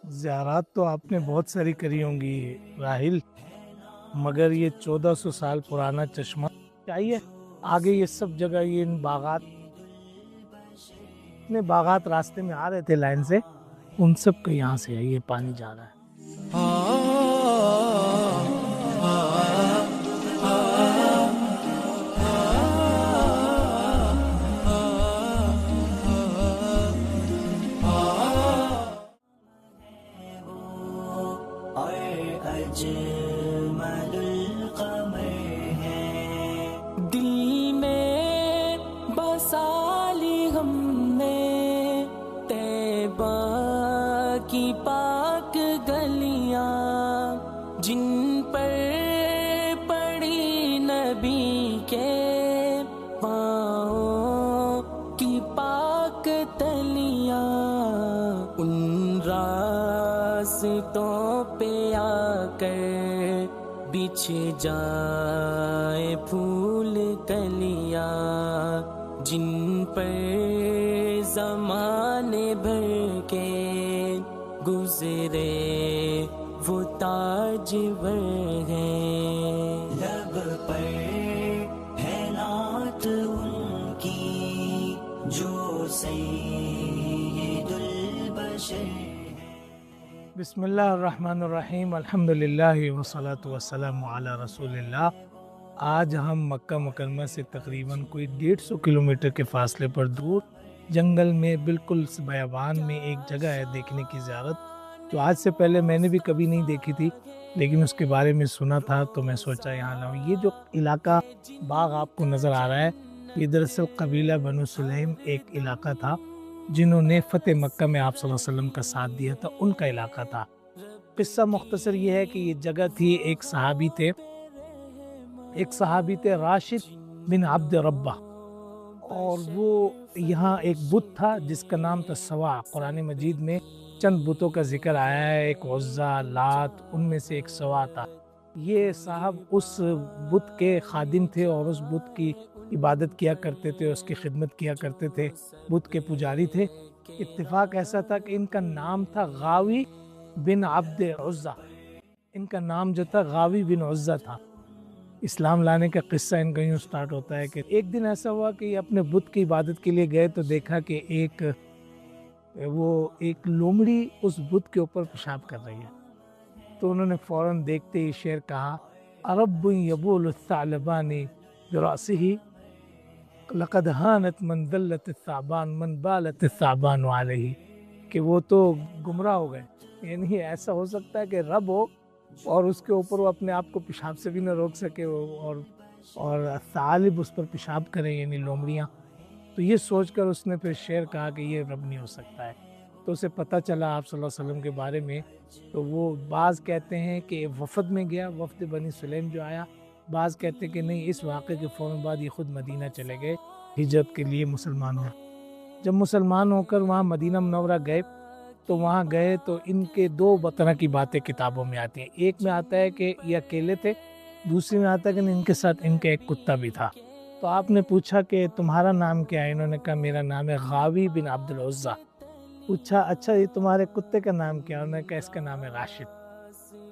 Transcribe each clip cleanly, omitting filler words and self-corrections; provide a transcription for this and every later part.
زیارات تو آپ نے بہت ساری کری ہوں گی راہل، مگر یہ 1400 سال پرانا چشمہ چاہیے آگے یہ سب جگہ یہ ان باغات اتنے باغات راستے میں آ رہے تھے لائن سے، ان سب کا یہاں سے ہے یہ پانی جا رہا ہے۔ اجمل القمر ہے دل میں بسا لی ہم نے طیبہ کی پاک گلیاں جن پر پڑی نبی کے پاؤں کی پاک تلیاں، ان راستوں پہ آ کر بچھ جائے پھول کلیاں جن پر زمانے بھر کے گزرے وہ تاجور ہیں، لب پر ہے نعت ان کی جو سید البشر۔ بسم اللہ الرحمن الرحیم، الحمدللہ والصلاة والسلام علی رسول اللہ۔ آج ہم مکہ مکرمہ سے تقریباً کوئی 150 کلومیٹر کے فاصلے پر دور جنگل میں بالکل بیابان میں ایک جگہ ہے دیکھنے کی زیارت، جو آج سے پہلے میں نے بھی کبھی نہیں دیکھی تھی، لیکن اس کے بارے میں سنا تھا تو میں سوچا یہاں لاؤں۔ یہ جو علاقہ باغ آپ کو نظر آ رہا ہے، یہ دراصل قبیلہ بنو سلیم ایک علاقہ تھا جنہوں نے فتح مکہ میں آپ صلی اللہ علیہ وسلم کا ساتھ دیا تھا، ان کا علاقہ تھا۔ قصہ مختصر یہ ہے کہ یہ جگہ تھی، ایک صحابی تھے راشد بن عبد ربہ، اور وہ یہاں ایک بت تھا جس کا نام تھا سوا۔ قرآن مجید میں چند بتوں کا ذکر آیا ہے، ایک عزا، لات، ان میں سے ایک سوا تھا۔ یہ صاحب اس بت کے خادم تھے اور اس بت کی عبادت کیا کرتے تھے، اس کی خدمت کیا کرتے تھے، بت کے پجاری تھے۔ اتفاق ایسا تھا کہ ان کا نام تھا غاوی بن عبد عزا، ان کا نام جو تھا غاوی بن عزا تھا۔ اسلام لانے کا قصہ ان کا یوں سٹارٹ ہوتا ہے کہ ایک دن ایسا ہوا کہ یہ اپنے بت کی عبادت کے لیے گئے تو دیکھا کہ ایک لومڑی اس بت کے اوپر پیشاب کر رہی ہے، تو انہوں نے فوراً دیکھتے ہی شعر کہا، عرب یبول الثعلبان برأسہ لقد ہانت من دلت الثعبان من بالت الثعبان علیہ، کہ وہ تو گمراہ ہو گئے، یعنی ایسا ہو سکتا ہے کہ رب ہو اور اس کے اوپر وہ اپنے آپ کو پیشاب سے بھی نہ روک سکے، اور ثعالب اس پر پیشاب کریں، یعنی لومڑیاں۔ تو یہ سوچ کر اس نے پھر شعر کہا کہ یہ رب نہیں ہو سکتا ہے۔ تو اسے پتہ چلا آپ صلی اللہ علیہ وسلم کے بارے میں، تو وہ بعض کہتے ہیں کہ وفد میں گیا، وفد بنی سلیم جو آیا، بعض کہتے ہیں کہ نہیں، اس واقعے کے فوراً بعد یہ خود مدینہ چلے گئے ہجرت کے لیے مسلمان ہو۔ جب مسلمان ہو کر وہاں مدینہ منورہ گئے تو وہاں گئے تو ان کے دو طرح کی باتیں کتابوں میں آتی ہیں۔ ایک میں آتا ہے کہ یہ اکیلے تھے، دوسری میں آتا ہے کہ ان کے ساتھ ان کا ایک کتا بھی تھا۔ تو آپ نے پوچھا کہ تمہارا نام کیا ہے؟ انہوں نے کہا میرا نام ہے غاوی بن عبد العزا۔ پوچھا اچھا یہ تمہارے کتے کا نام کیا ہے؟ انہوں نے کہا اس کا نام ہے راشد۔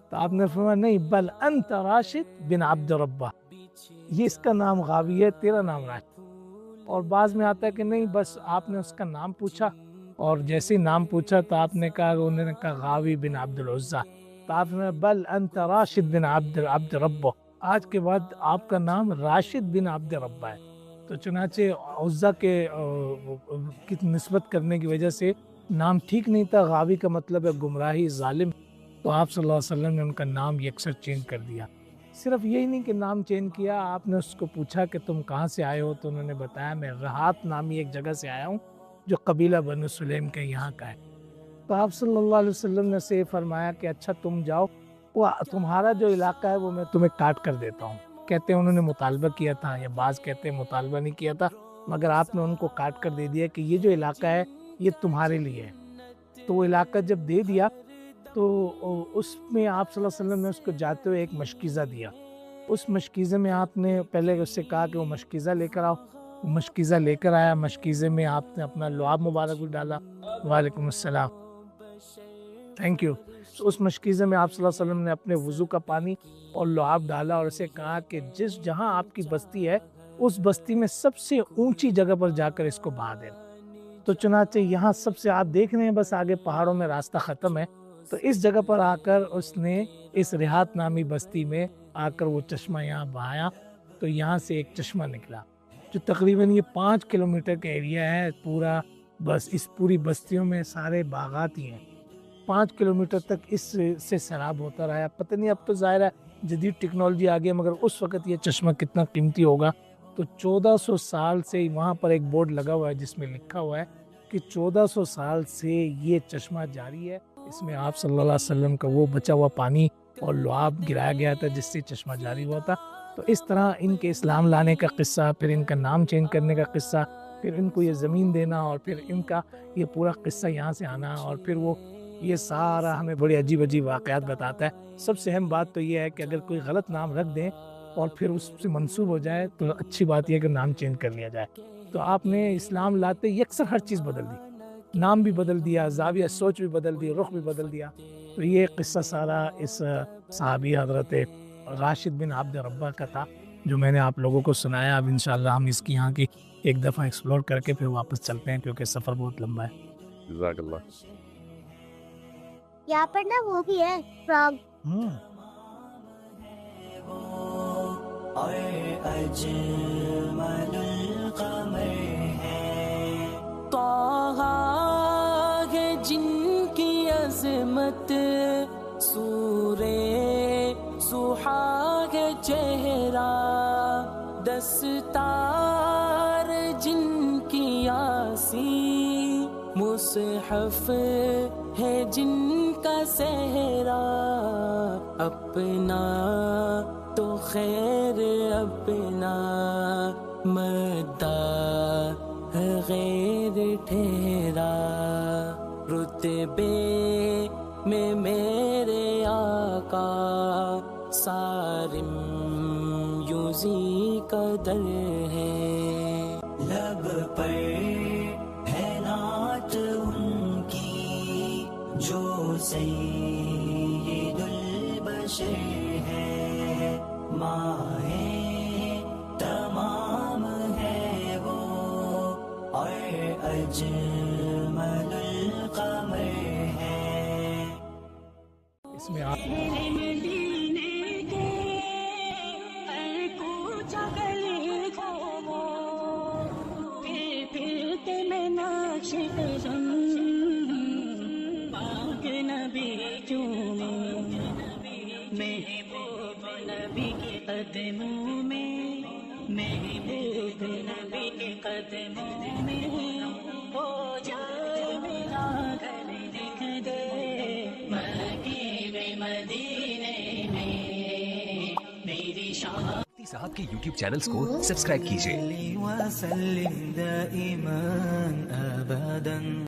تو آپ نے فرمایا نہیں، بل انت راشد بن عبد ربہ، یہ اس کا نام غاوی ہے، تیرا نام راشد۔ اور بعض میں آتا ہے کہ نہیں، بس آپ نے اس کا نام پوچھا اور جیسے نام پوچھا تو آپ نے کہا، انہوں نے کہا غاوی بن عبد العزا، تو آپ نے بل انت راشد بن عبد ربہ، آج کے بعد آپ کا نام راشد بن عبد ربہ ہے۔ تو چنانچہ عزا کے کی نسبت کرنے کی وجہ سے نام ٹھیک نہیں تھا، غاوی کا مطلب ہے گمراہی، ظالم، تو آپ صلی اللہ علیہ وسلم نے ان کا نام یکسر چینج کر دیا۔ صرف یہی نہیں کہ نام چینج کیا، آپ نے اس کو پوچھا کہ تم کہاں سے آئے ہو، تو انہوں نے بتایا میں رہات نامی ایک جگہ سے آیا ہوں جو قبیلہ بنو سلیم کے یہاں کا ہے۔ تو آپ صلی اللہ علیہ وسلم نے سے فرمایا کہ اچھا تم جاؤ، وہ تمہارا جو علاقہ ہے وہ میں تمہیں کاٹ کر دیتا ہوں۔ کہتے ہیں انہوں نے مطالبہ کیا تھا، یا بعض کہتے ہیں مطالبہ نہیں کیا تھا، مگر آپ نے ان کو کاٹ کر دے دیا کہ یہ جو علاقہ ہے یہ تمہارے لیے ہے۔ تو وہ علاقہ جب دے دیا تو اس میں آپ صلی اللہ علیہ وسلم نے اس کو جاتے ہوئے ایک مشکیزہ دیا۔ اس مشکیزے میں آپ نے پہلے اس سے کہا کہ وہ مشکیزہ لے کر آؤ، وہ مشکیزہ لے کر آیا۔ مشکیزے میں آپ نے اپنا لعاب مبارک بھی ڈالا، وعلیکم السلام، تھینک یو. اس مشکیزے میں آپ صلی اللہ علیہ وسلم نے اپنے وضو کا پانی اور لعاب ڈالا اور اسے کہا کہ جہاں آپ کی بستی ہے اس بستی میں سب سے اونچی جگہ پر جا کر اس کو بہا دینا. تو چنانچہ یہاں سب سے آپ دیکھ رہے ہیں بس آگے پہاڑوں میں راستہ ختم ہے. تو اس جگہ پر آ کر اس نے اس ریحات نامی بستی میں آ کر وہ چشمہ یہاں بہایا. تو یہاں سے ایک چشمہ نکلا جو تقریباً یہ 5 کلومیٹر کا ایریا ہے پورا. بس اس پوری بستیوں میں سارے باغات ہی ہیں. 5 کلومیٹر تک اس سے سیراب ہوتا رہا. پتہ نہیں اب تو ظاہر ہے جدید ٹیکنالوجی آ گئی مگر اس وقت یہ چشمہ کتنا قیمتی ہوگا. تو 1400 سال سے وہاں پر ایک بورڈ لگا ہوا ہے جس میں لکھا ہوا ہے کہ 1400 سال سے یہ چشمہ جاری ہے. اس میں آپ صلی اللہ علیہ وسلم کا وہ بچا ہوا پانی اور لعاب گرایا گیا تھا جس سے چشمہ جاری ہوا تھا. تو اس طرح ان کے اسلام لانے کا قصہ، پھر ان کا نام چینج کرنے کا قصہ، پھر ان کو یہ زمین دینا اور پھر ان کا یہ پورا قصہ یہاں سے آنا اور پھر وہ یہ سارا ہمیں بڑی عجیب عجیب واقعات بتاتا ہے. سب سے اہم بات تو یہ ہے کہ اگر کوئی غلط نام رکھ دیں اور پھر اس سے منسوب ہو جائے تو اچھی بات یہ ہے کہ نام چینج کر لیا جائے. تو آپ نے اسلام لاتے یکسر ہر چیز بدل دی، نام بھی بدل دیا، زاویہ سوچ بھی بدل دی، رخ بھی بدل دیا. تو یہ قصہ سارا اس صحابی حضرت راشد بن عبد ربہ کا تھا جو میں نے آپ لوگوں کو سنایا. اب انشاءاللہ ہم اس کی یہاں کی ایک دفعہ ایکسپلور کر کے پھر واپس چلتے ہیں کیونکہ سفر بہت لمبا ہے. جزاک اللہ. یہاں پر نا وہ بھی ہے فراگ. اور اجمل القمر ہے طه ہے جن کی عظمت، سورہ سحا ہے چہرہ، دستار جن کی یاسی، مصحف ہے جن کا صحرا، اپنا تو خیر اپنا مداح غیر ٹھہرا، رتبے میں میرے آقا صارم یوزی قدر ہے، لب پر ہے نعت ان کی جو سید البشر ہے، ماہ تمام ہے وہ اور اجمل القمر ہے. اس میں آپ محبوب نبی کے قدموں میں، محبوب نبی کے قدموں میں ہو جائے میرا گھر لکھ دے، مکی میں مدینے میں میری شان. صاحب کے YouTube چینلز کو سبسکرائب کیجئے. وسلم دائما ابدا.